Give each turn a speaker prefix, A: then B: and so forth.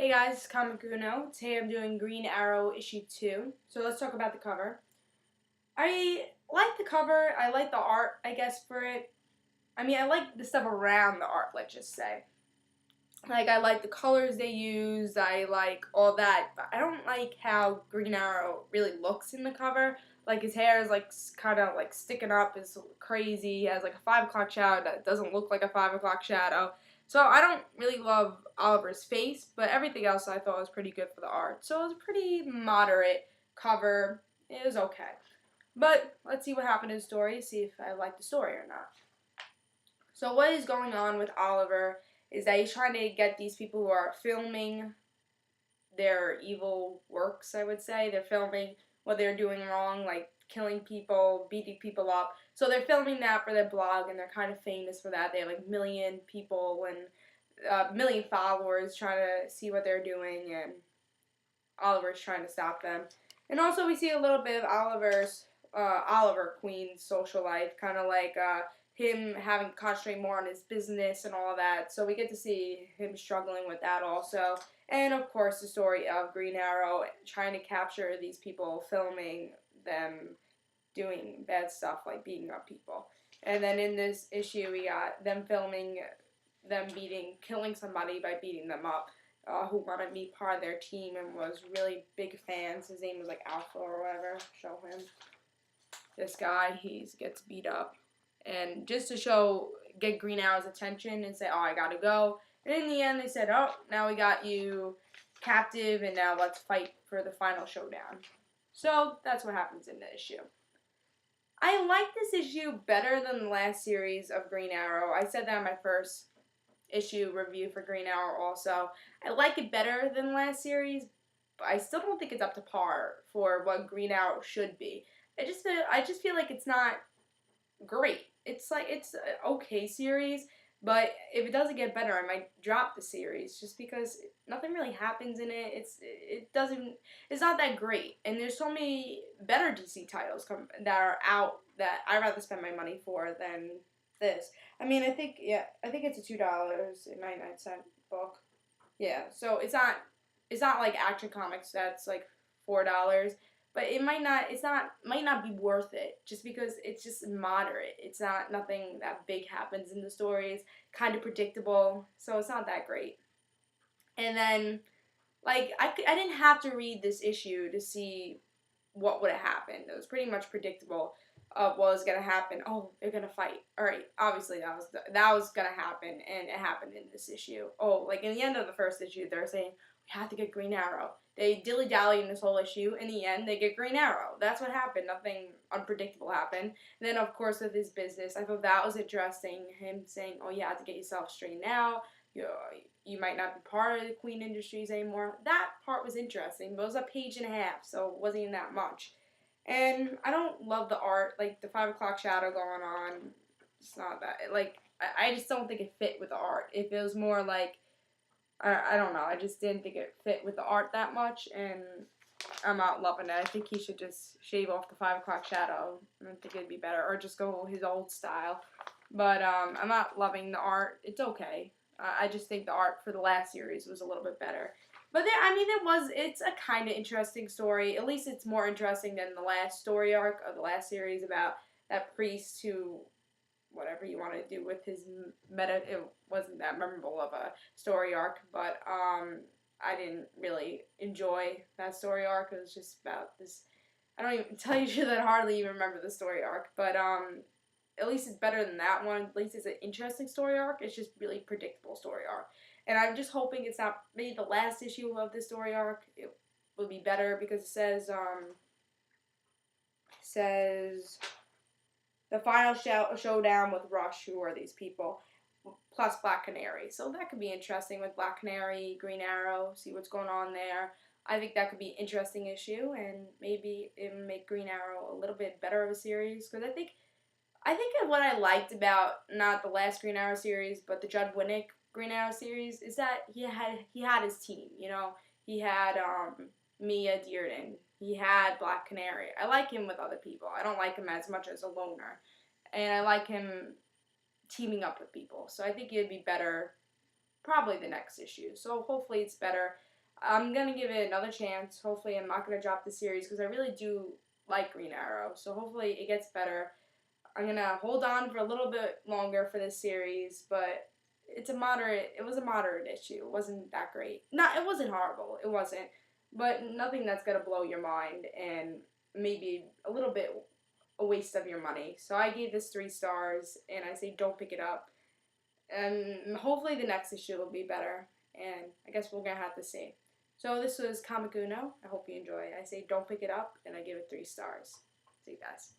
A: Hey guys, it's Kamakuno. Today I'm doing Green Arrow issue 2. So let's talk about the cover. I like the cover. I like the art, I guess, for it. I like the stuff around the art, let's just say. Like, I like the colors they use. I like all that. But I don't like how Green Arrow really looks in the cover. Like, his hair is, like, kind of, like, sticking up. It's crazy. He has, like, a 5 o'clock shadow that doesn't look like a 5 o'clock shadow. So I don't really love Oliver's face, but everything else I thought was pretty good for the art. So it was a pretty moderate cover. It was okay. But let's see what happened in the story, see if I like the story or not. So what is going on with Oliver is that he's trying to get these people who are filming their evil works, I would say. They're filming what they're doing wrong, like killing people, beating people up. So they're filming that for their blog, and they're kind of famous for that. They have like million people and million followers trying to see what they're doing, and Oliver's trying to stop them. And also we see a little bit of Oliver Queen's social life, kind of like him having to concentrate more on his business and all that. So we get to see him struggling with that also. And of course the story of Green Arrow trying to capture these people filming them doing bad stuff like beating up people. And then in this issue we got them filming them killing somebody by beating them up. Who wanted to be part of their team and was really big fans. His name was like Alpha or whatever. Show him. This guy, he gets beat up. And just to get Green Arrow's attention and say, oh, I gotta go. And in the end, they said, oh, now we got you captive, and now let's fight for the final showdown. So that's what happens in the issue. I like this issue better than the last series of Green Arrow. I said that in my first issue review for Green Arrow also. I like it better than last series, but I still don't think it's up to par for what Green Arrow should be. I just feel like it's not great. It's an okay series, but if it doesn't get better, I might drop the series just because nothing really happens in it. It's not that great, and there's so many better DC titles that are out that I'd rather spend my money for than this. I think it's a $2.99 book. Yeah, so it's not like Action Comics that's like $4, but might not be worth it just because it's just moderate. It's not nothing that big happens in the story. It's kind of predictable, so it's not that great. And then I didn't have to read this issue to see what would have happened. It was pretty much predictable of what was gonna happen. Oh, they're gonna fight. All right, obviously that was gonna happen, and it happened in this issue. Oh, like in the end of the first issue, they're saying we have to get Green Arrow. They dilly dally in this whole issue. In the end, they get Green Arrow. That's what happened. Nothing unpredictable happened. And then, of course, with his business, I thought that was interesting. Him saying, "Oh, you have to get yourself straightened out. You might not be part of the Queen Industries anymore." That part was interesting, but it was a page and a half, so it wasn't even that much. And I don't love the art, like the 5 o'clock shadow going on. It's not that, I just don't think it fit with the art. If it was more like, I don't know, I just didn't think it fit with the art that much, and I'm not loving it. I think he should just shave off the 5 o'clock shadow. I think it'd be better, or just go his old style. But I'm not loving the art. It's okay. I just think the art for the last series was a little bit better. But it's a kind of interesting story. At least it's more interesting than the last story arc of the last series about that priest who, whatever you want to do with his it wasn't that memorable of a story arc. But I didn't really enjoy that story arc. It was just about this. I don't even tell you that I hardly even remember the story arc. But at least it's better than that one. At least it's an interesting story arc. It's just really predictable story arc. And I'm just hoping it's not maybe the last issue of the story arc. It will be better because it says the final showdown with Rush, who are these people, plus Black Canary. So that could be interesting with Black Canary, Green Arrow, see what's going on there. I think that could be an interesting issue, and maybe it would make Green Arrow a little bit better of a series, because I think what I liked about not the last Green Arrow series, but the Judd Winnick Green Arrow series is that he had his team. You know, he had Mia Dearden. He had Black Canary. I like him with other people. I don't like him as much as a loner, and I like him teaming up with people. So I think it'd be better probably the next issue. So hopefully it's better. I'm gonna give it another chance. Hopefully, I'm not gonna drop the series because I really do like Green Arrow. So hopefully, it gets better. I'm gonna hold on for a little bit longer for this series, but it's a moderate. It was a moderate issue. It wasn't that great. Not. It wasn't horrible. It wasn't, but nothing that's gonna blow your mind and maybe a little bit a waste of your money. So I gave this 3 stars, and I say don't pick it up. And hopefully the next issue will be better. And I guess we're gonna have to see. So this was Comic Uno. I hope you enjoy. I say don't pick it up, and I give it 3 stars. See you guys.